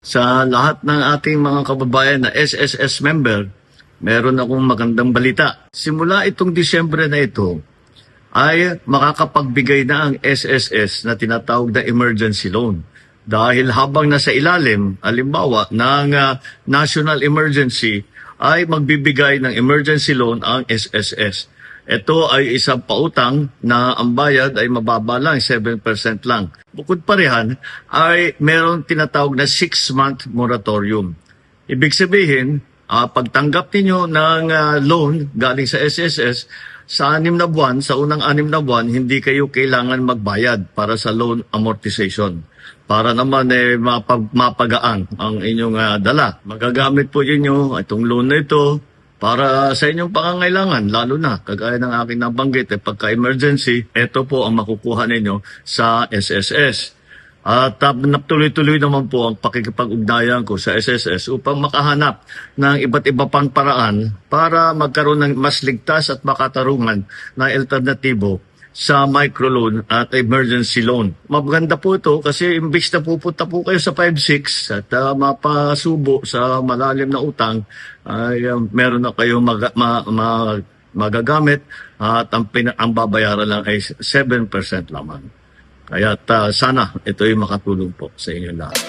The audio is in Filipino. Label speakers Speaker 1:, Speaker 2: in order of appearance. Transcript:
Speaker 1: Sa lahat ng ating mga kababayan na SSS member, meron akong magandang balita. Simula itong Disyembre na ito, ay makakapagbigay na ang SSS na tinatawag na emergency loan. Dahil habang nasa ilalim, halimbawa, ng national emergency, ay magbibigay ng emergency loan ang SSS. Ito ay isang pautang na ang bayad ay mababa lang, 7% lang. Bukod pa riyan, ay meron tinatawag na 6-month moratorium. Ibig sabihin, pagtanggap ninyo ng loan galing sa SSS, sa 6 na buwan, sa unang 6 na buwan, hindi kayo kailangan magbayad para sa loan amortization. Para naman mapagaan ang inyong dala. Magagamit po ninyo itong loan na ito para sa inyong pangangailangan, lalo na, kagaya ng aking nabanggit, pagka-emergency, ito po ang makukuha ninyo sa SSS. At tuloy-tuloy naman po ang pakikipag-ugnayan ko sa SSS upang makahanap ng iba't iba pang paraan para magkaroon ng mas ligtas at makatarungan na alternatibo sa microloan at emergency loan. Maganda po ito kasi imbis na pupunta po kayo sa 5-6 at mapasubo sa malalim na utang, ay meron na kayo magagamit at ang babayaran lang ay 7% lamang. Kaya sana ito ay makatulong po sa inyo lahat.